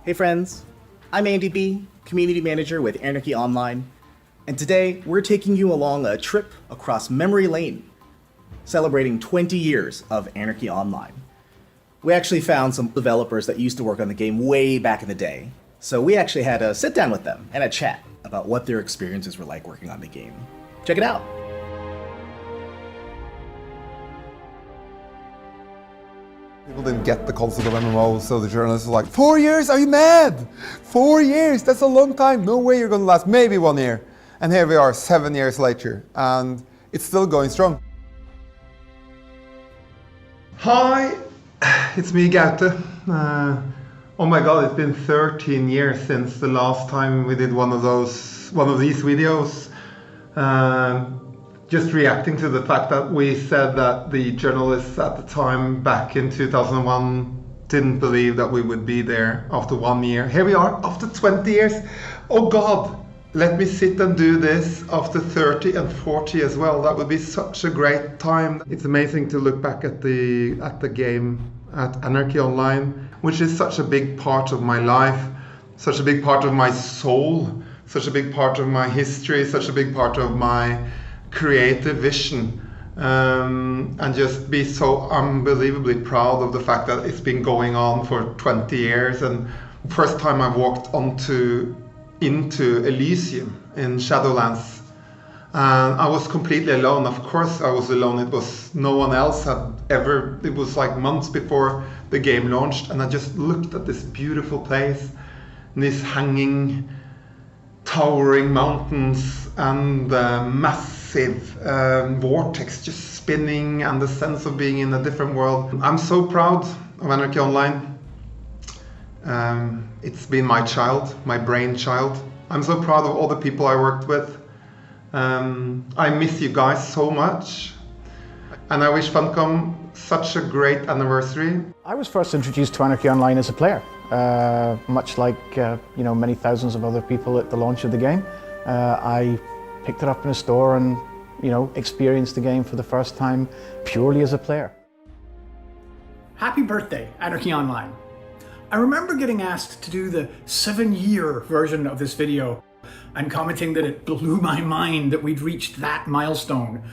Hey friends, I'm Andy B, Community Manager with Anarchy Online, and today we're taking you along a trip across memory lane, celebrating 20 years of Anarchy Online. We actually found some developers that used to work on the game way back in the day, so we actually had a sit down with them and a chat about what their experiences were like working on the game. Check it out! People didn't get the concept of MMO, so the journalists were like, 4 years? Are you mad? 4 years? That's a long time. No way you're going to last maybe 1 year. And here we are 7 years later, and it's still going strong. Hi, it's me, Gaute. Oh my god, it's been 13 years since the last time we did one of these videos. Just reacting to the fact that we said that the journalists at the time back in 2001 didn't believe that we would be there after 1 year. Here we are after 20 years. Oh God, let me sit and do this after 30 and 40 as well. That would be such a great time. It's amazing to look back at the game, at Anarchy Online, which is such a big part of my life, such a big part of my soul, such a big part of my history, such a big part of my creative vision, and just be so unbelievably proud of the fact that it's been going on for 20 years. And first time I walked into Elysium in Shadowlands, and I was completely alone. Of course I was alone. It was no one else had ever. It was like months before the game launched, and I just looked at this beautiful place, and these hanging towering mountains and massive vortex just spinning, and the sense of being in a different world. I'm so proud of Anarchy Online. It's been my child, my brainchild. I'm so proud of all the people I worked with. I miss you guys so much, and I wish Funcom such a great anniversary. I was first introduced to Anarchy Online as a player, much like many thousands of other people at the launch of the game. I picked it up in a store and experienced the game for the first time purely as a player. Happy birthday, Anarchy Online. I remember getting asked to do the 7-year version of this video and commenting that it blew my mind that we'd reached that milestone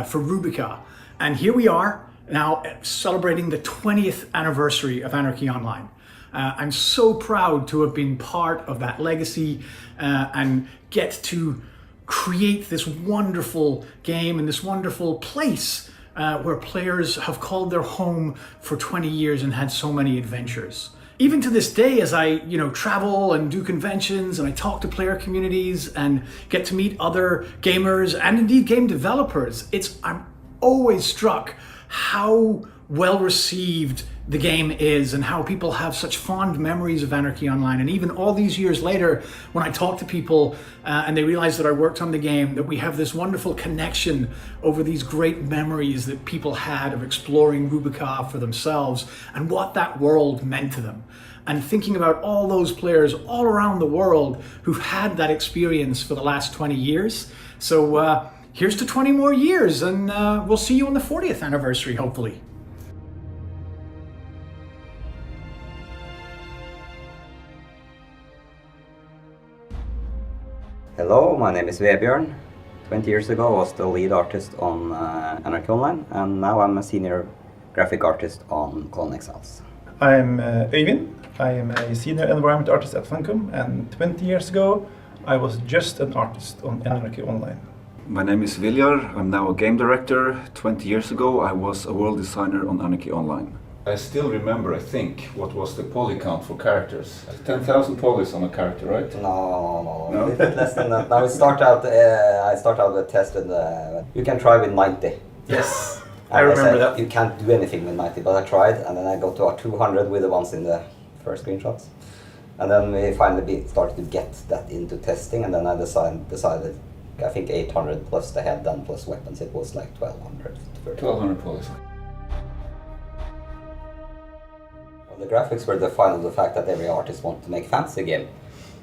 for Rubica. And here we are now celebrating the 20th anniversary of Anarchy Online. I'm so proud to have been part of that legacy and get to create this wonderful game and this wonderful place where players have called their home for 20 years and had so many adventures. Even to this day, as I travel and do conventions and I talk to player communities and get to meet other gamers and indeed game developers, I'm always struck how well received the game is and how people have such fond memories of Anarchy Online. And even all these years later, when I talk to people and they realize that I worked on the game, that we have this wonderful connection over these great memories that people had of exploring Rubica for themselves and what that world meant to them. And thinking about all those players all around the world who've had that experience for the last 20 years. So here's to 20 more years, and we'll see you on the 40th anniversary, hopefully. Hello, my name is Vebjørn. 20 years ago I was the lead artist on Anarchy Online, and now I'm a senior graphic artist on Clone Exiles. I'm Øyvind. I am a senior environment artist at Funcom, and 20 years ago I was just an artist on Anarchy Online. My name is Viljar. I'm now a game director. 20 years ago I was a world designer on Anarchy Online. I still remember, I think, what was the poly count for characters. 10,000 polys on a character, right? No, a bit less than that. Now I start out with test with you can try with 90. Yes, I remember that. You can't do anything with 90, but I tried, and then I got to 200 with the ones in the first screenshots. And then we finally started to get that into testing, and then I decided, I think 800 plus the head and plus weapons, it was like 1200. 1200 polys. The graphics were defined of the fact that every artist wanted to make a fantasy game.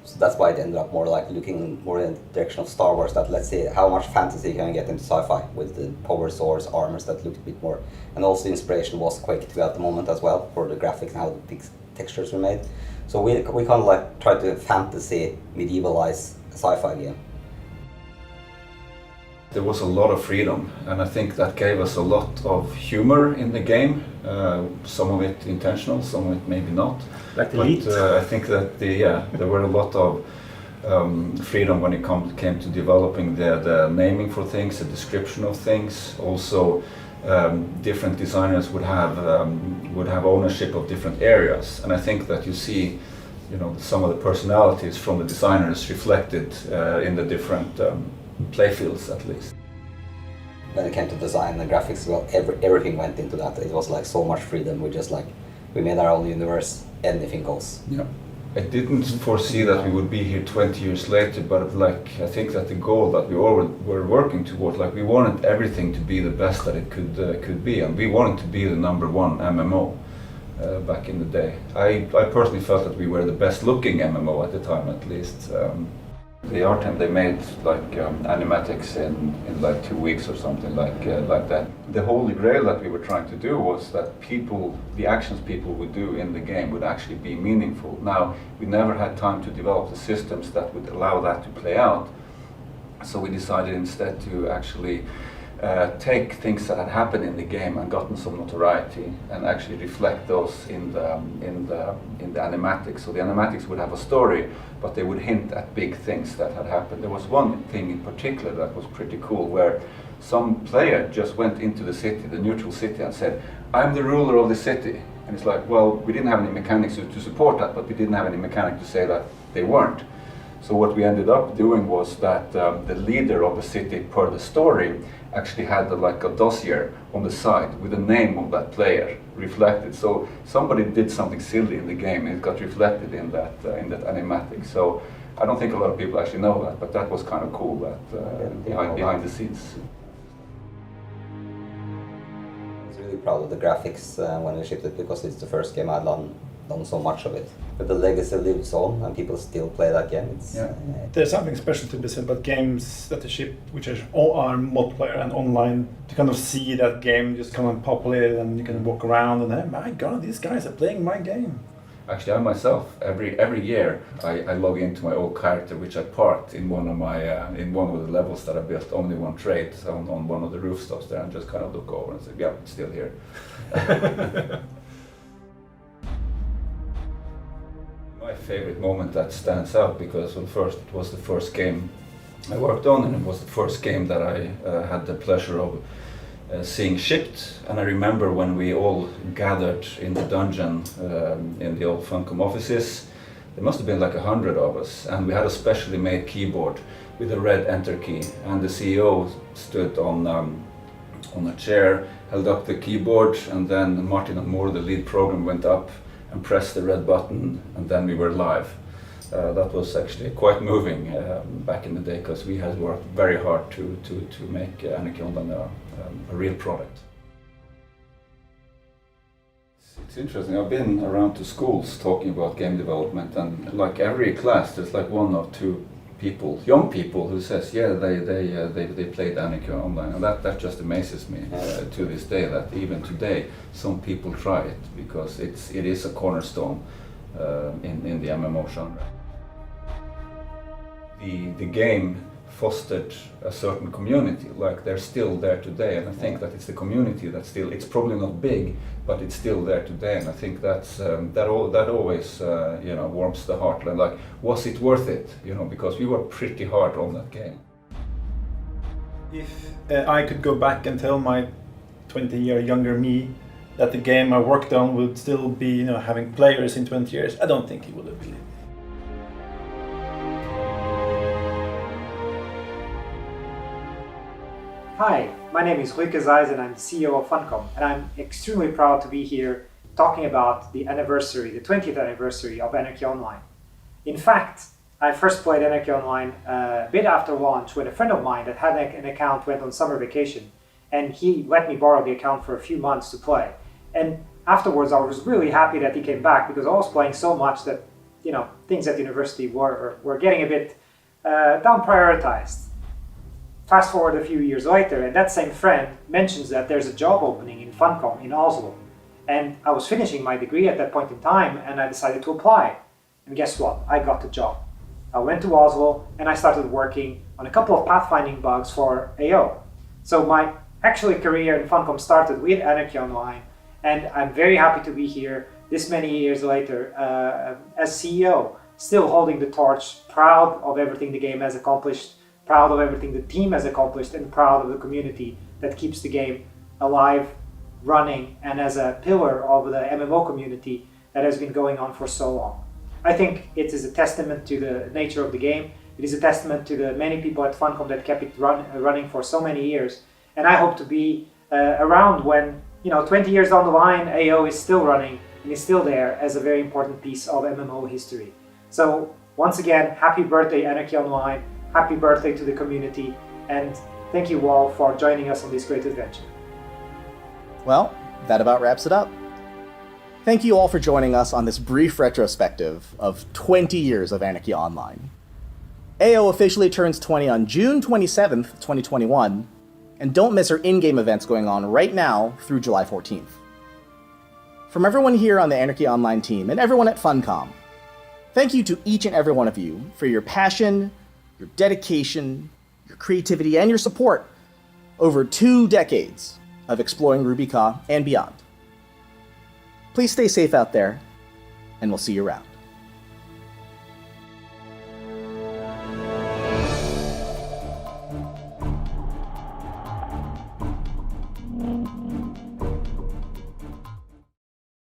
So that's why it ended up more like looking more in the direction of Star Wars, that let's see how much fantasy can we get into sci-fi with the power swords, armors that looked a bit more. And also the inspiration was Quake 2 at the moment as well for the graphics and how textures were made. So we kind of like tried to fantasy medievalize a sci-fi game. There was a lot of freedom, and I think that gave us a lot of humor in the game. Some of it intentional, some of it maybe not. Like the But Elite. I think that there were a lot of freedom when it came to developing the naming for things, the description of things. Also, different designers would have ownership of different areas, and I think that you see, some of the personalities from the designers reflected in the different playfields, at least. When it came to design and graphics, well, everything went into that. It was like so much freedom. We made our own universe. Anything goes. Yeah. I didn't foresee that we would be here 20 years later, but I think that the goal that we all were working towards, we wanted everything to be the best that it could be, and we wanted to be the #1 MMO back in the day. I personally felt that we were the best looking MMO at the time, at least. The art team, they made animatics in 2 weeks or something like that. The holy grail that we were trying to do was that the actions people would do in the game would actually be meaningful. Now, we never had time to develop the systems that would allow that to play out. So we decided instead to actually take things that had happened in the game and gotten some notoriety and actually reflect those in the animatics. So the animatics would have a story, but they would hint at big things that had happened. There was one thing in particular that was pretty cool, where some player just went into the city, the neutral city, and said, "I'm the ruler of the city." And it's like, well, we didn't have any mechanics to support that, but we didn't have any mechanic to say that they weren't. So what we ended up doing was that the leader of the city, per the story, actually had a dossier on the side with the name of that player reflected. So somebody did something silly in the game, and it got reflected in that animatic. So I don't think a lot of people actually know that, but that was kind of cool. That behind the scenes. I was really proud of the graphics when we shipped it, because it's the first game I'd done so much of it. But the legacy lives on, and people still play that game. There's something special to be said about games that they ship, which are multiplayer and online. To kind of see that game just come and populate, and you can walk around and hey, my God, these guys are playing my game. Actually, I myself, every year, I log into my old character, which I parked in one of the levels that I built, only one trade on one of the rooftops there, and just kind of look over and say, yeah, it's still here. My favorite moment that stands out, because first it was the first game I worked on, and it was the first game that I had the pleasure of seeing shipped. And I remember when we all gathered in the dungeon in the old Funcom offices. There must have been 100 of us, and we had a specially made keyboard with a red enter key, and the CEO stood on a chair, held up the keyboard, and then Martin and Moore, the lead program, went up and pressed the red button, and then we were live. That was actually quite moving back in the day, because we had worked very hard to make Anarchy Online a real product. It's interesting. I've been around to schools talking about game development, and every class there's one or two people, young people, who says, yeah, they played Anarchy Online, and that just amazes me to this day, that even today some people try it, because it is a cornerstone in the MMO genre. The game fostered a certain community, they're still there today, and I think that it's the community that's still, it's probably not big, but it's still there today, and I think that's that always warms the heart. Was it worth it? Because we were pretty hard on that game. If I could go back and tell my 20-year younger me that the game I worked on would still be having players in 20 years, I don't think he would have believed. Hi, my name is Ruike Zeiss and I'm CEO of Funcom, and I'm extremely proud to be here talking about the 20th anniversary of Anarchy Online. In fact, I first played Anarchy Online a bit after launch when a friend of mine that had an account went on summer vacation, and he let me borrow the account for a few months to play. And afterwards I was really happy that he came back, because I was playing so much that things at university were getting a bit down prioritized. Fast forward a few years later, and that same friend mentions that there's a job opening in Funcom in Oslo. And I was finishing my degree at that point in time, and I decided to apply. And guess what? I got the job. I went to Oslo and I started working on a couple of pathfinding bugs for AO. So my actual career in Funcom started with Anarchy Online, and I'm very happy to be here this many years later as CEO, still holding the torch, proud of everything the game has accomplished, proud of everything the team has accomplished, and proud of the community that keeps the game alive, running, and as a pillar of the MMO community that has been going on for so long. I think it is a testament to the nature of the game. It is a testament to the many people at Funcom that kept it running for so many years. And I hope to be around when, 20 years down the line, AO is still running and is still there as a very important piece of MMO history. So once again, happy birthday Anarchy Online, happy birthday to the community, and thank you all for joining us on this great adventure. Well, that about wraps it up. Thank you all for joining us on this brief retrospective of 20 years of Anarchy Online. AO officially turns 20 on June 27th, 2021, and don't miss our in-game events going on right now through July 14th. From everyone here on the Anarchy Online team and everyone at Funcom, thank you to each and every one of you for your passion, your dedication, your creativity, and your support over 2 decades of exploring Ruby Ka and beyond. Please stay safe out there, and we'll see you around.